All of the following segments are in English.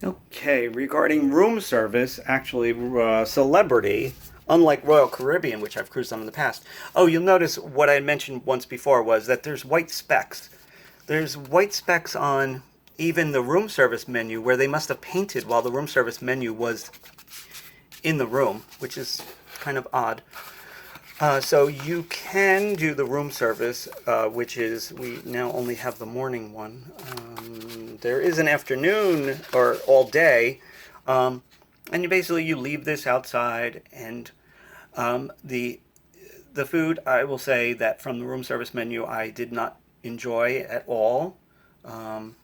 Okay, regarding room service, actually, Celebrity, unlike Royal Caribbean, which I've cruised on in the past. Oh, you'll notice what I mentioned once before was that there's white specks. There's white specks on even the room service menu where they must have painted while the room service menu was in the room, which is kind of odd. So you can do the room service, which is, we now only have the morning one. There is an afternoon or all day, and you leave this outside, and the food, I will say that from the room service menu I did not enjoy at all. Um,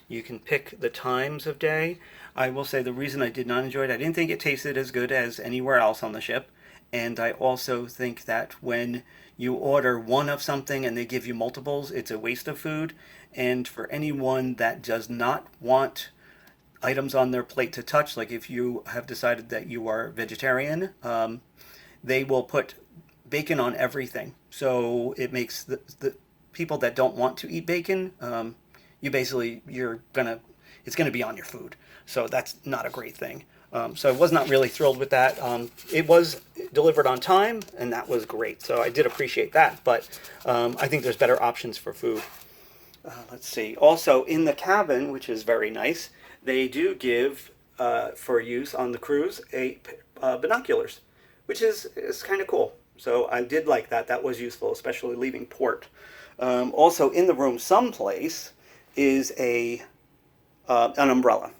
you can pick the times of day. I will say the reason I did not enjoy it, I didn't think it tasted as good as anywhere else on the ship. And I also think that when you order one of something and they give you multiples, it's a waste of food. And for anyone that does not want items on their plate to touch, like if you have decided that you are vegetarian, they will put bacon on everything. So it makes the people that don't want to eat bacon, it's gonna be on your food. So that's not a great thing. So I was not really thrilled with that. It was delivered on time, and that was great. So I did appreciate that, but I think there's better options for food. Let's see. Also, in the cabin, which is very nice, they do give for use on the cruise binoculars, which is kind of cool. So I did like that. That was useful, especially leaving port. Also, in the room, someplace is an umbrella.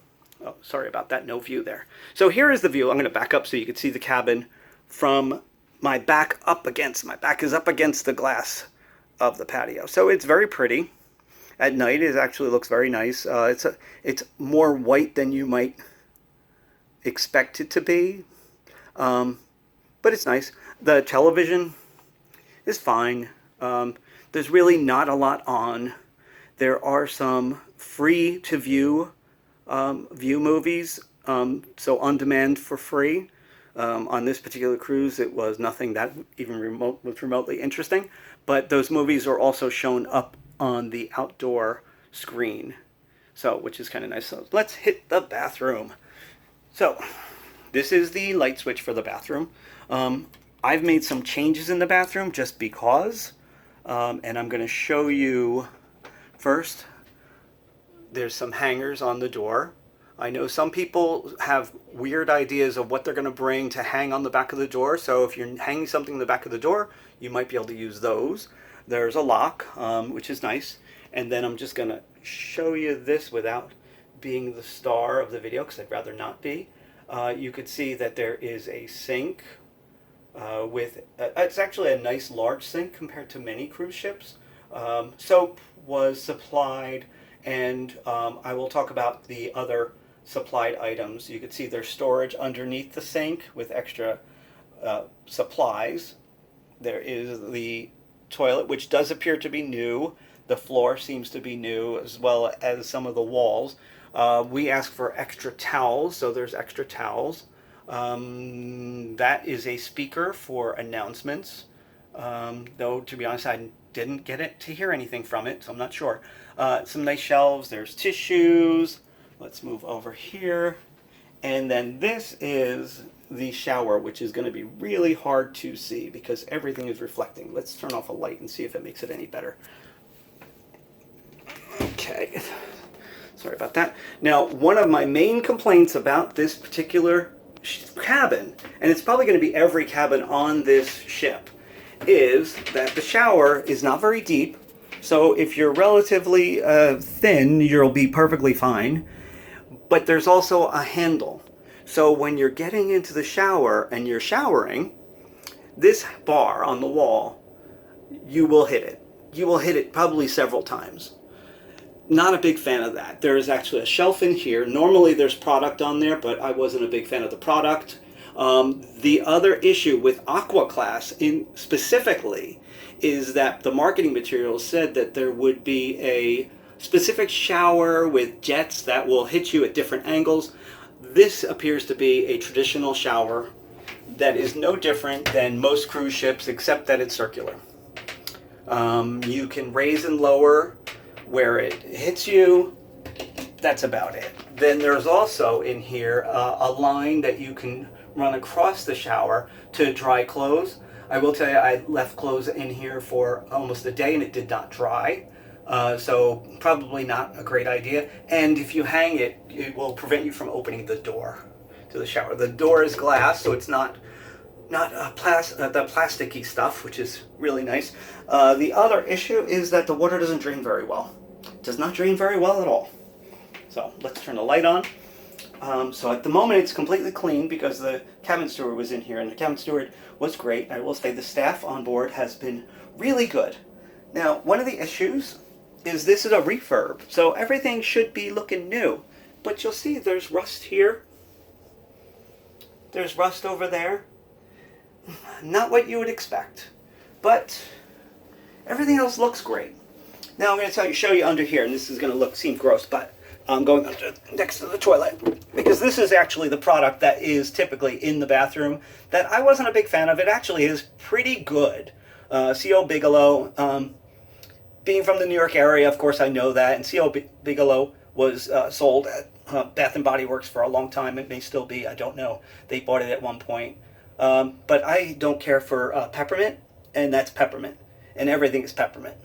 Oh, sorry about that. No view there. So here is the view. I'm going to back up so you can see the cabin from my back up against. My back is up against the glass of the patio. So it's very pretty. At night, it actually looks very nice. It's more white than you might expect it to be, but it's nice. The television is fine. There's really not a lot on. There are some free to view movies, so on demand for free. On this particular cruise, it was nothing that even was remotely interesting, but those movies are also shown up on the outdoor screen, so which is kind of nice. So let's hit the bathroom. So this is the light switch for the bathroom. I've made some changes in the bathroom just because, and I'm going to show you first. There's some hangers on the door. I know some people have weird ideas of what they're going to bring to hang on the back of the door. So if you're hanging something in the back of the door, you might be able to use those. There's a lock, which is nice. And then I'm just going to show you this without being the star of the video, because I'd rather not be. You could see that there is a sink it's actually a nice large sink compared to many cruise ships. Soap was supplied, and I will talk about the other supplied items. You can see there's storage underneath the sink with extra supplies. There is the toilet, which does appear to be new. The floor seems to be new, as well as some of the walls. We asked for extra towels, so there's extra towels. That is a speaker for announcements. Though, to be honest, I didn't get it to hear anything from it, so I'm not sure. Some nice shelves. There's tissues. Let's move over here. And then this is the shower, which is going to be really hard to see because everything is reflecting. Let's turn off a light and see if it makes it any better. Okay. Sorry about that. Now, one of my main complaints about this particular cabin, and it's probably going to be every cabin on this ship, is that the shower is not very deep. So if you're relatively thin, you'll be perfectly fine. But there's also a handle. So when you're getting into the shower and you're showering, this bar on the wall, you will hit it. You will hit it probably several times. Not a big fan of that. There is actually a shelf in here. Normally there's product on there, but I wasn't a big fan of the product. The other issue with AquaClass specifically is that the marketing materials said that there would be a specific shower with jets that will hit you at different angles. This appears to be a traditional shower that is no different than most cruise ships, except that it's circular. You can raise and lower where it hits you. That's about it. Then there's also in here a line that you can run across the shower to dry clothes. I will tell you, I left clothes in here for almost a day and it did not dry. So probably not a great idea. And if you hang it, it will prevent you from opening the door to the shower. The door is glass, so it's not the plasticky stuff, which is really nice. The other issue is that the water doesn't drain very well. It does not drain very well at all. So let's turn the light on. So at the moment it's completely clean because the cabin steward was in here, and the cabin steward was great. I will say the staff on board has been really good. Now, one of the issues is this is a refurb, so everything should be looking new. But you'll see there's rust here. There's rust over there. Not what you would expect, but everything else looks great. Now I'm going to show you under here, and this is going to seem gross, but I'm going under next to the toilet because this is actually the product that is typically in the bathroom that I wasn't a big fan of. It actually is pretty good. C.O. Bigelow, being from the New York area, of course I know that, and C.O. Bigelow was sold at Bath & Body Works for a long time. It may still be, I don't know. They bought it at one point. But I don't care for peppermint, and that's peppermint, and everything is peppermint.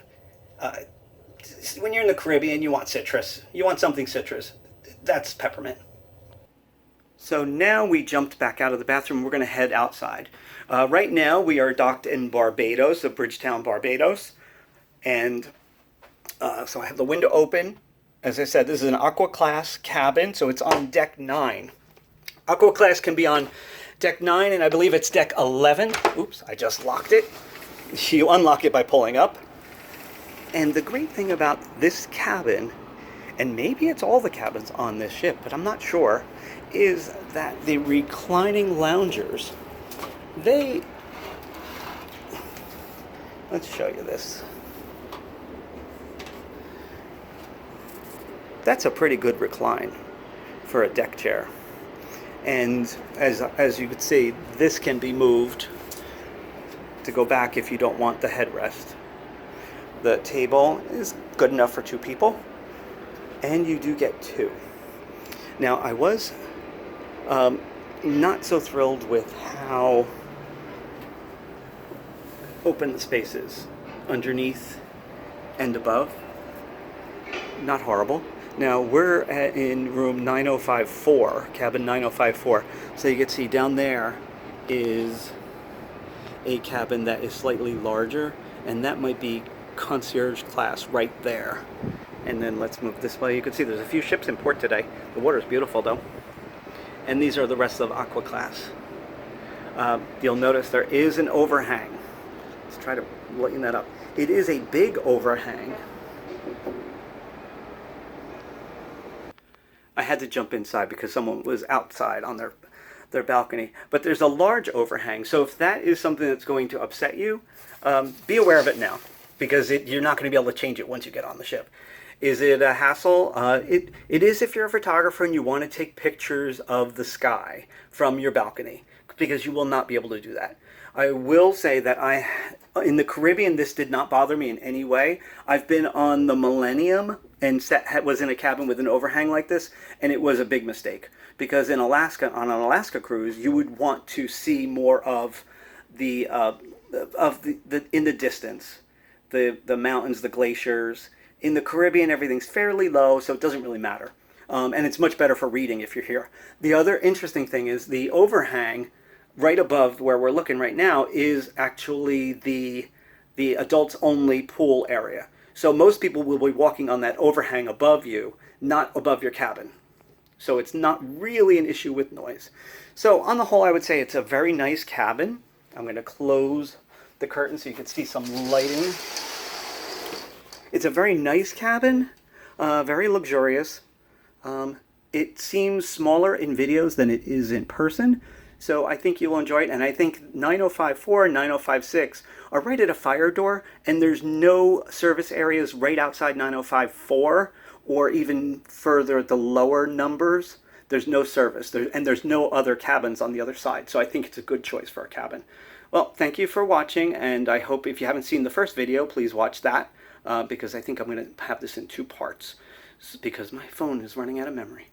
When you're in the Caribbean, you want citrus. You want something citrus. That's peppermint. So now we jumped back out of the bathroom. We're going to head outside. Right now we are docked in Barbados, Bridgetown, Barbados. And so I have the window open. As I said, this is an AquaClass cabin, so it's on deck 9. AquaClass can be on deck 9, and I believe it's deck 11. Oops, I just locked it. You unlock it by pulling up. And the great thing about this cabin, and maybe it's all the cabins on this ship, but I'm not sure, is that the reclining loungers, let's show you this. That's a pretty good recline for a deck chair. And as you can see, this can be moved to go back if you don't want the headrest. The table is good enough for 2 people, and you do get 2. Now, I was not so thrilled with how open the space is underneath and above. Not horrible. Now, we're in room 9054, cabin 9054. So you can see down there is a cabin that is slightly larger, and that might be concierge class right there. And then let's move this way. You can see there's a few ships in port today. The water's beautiful though. And these are the rest of AquaClass. You'll notice there is an overhang. Let's try to lighten that up. It is a big overhang. I had to jump inside because someone was outside on their balcony. But there's a large overhang. So if that is something that's going to upset you, be aware of it now, because you're not going to be able to change it once you get on the ship. Is it a hassle? It is if you're a photographer and you want to take pictures of the sky from your balcony, because you will not be able to do that. I will say that in the Caribbean, this did not bother me in any way. I've been on the Millennium and was in a cabin with an overhang like this, and it was a big mistake. Because in Alaska, on an Alaska cruise, you would want to see more of the in the distance, the mountains, the glaciers. In the Caribbean, everything's fairly low, so it doesn't really matter. And it's much better for reading if you're here. The other interesting thing is the overhang right above where we're looking right now is actually the adults only pool area. So most people will be walking on that overhang above you, not above your cabin. So it's not really an issue with noise. So on the whole, I would say it's a very nice cabin. I'm going to close the curtain so you can see some lighting. It's a very nice cabin, very luxurious. It seems smaller in videos than it is in person. So I think you'll enjoy it, and I think 9054 and 9056 are right at a fire door, and there's no service areas right outside 9054, or even further at the lower numbers. There's no service, and there's no other cabins on the other side, so I think it's a good choice for a cabin. Well, thank you for watching, and I hope if you haven't seen the first video, please watch that, because I think I'm going to have this in 2 parts, because my phone is running out of memory.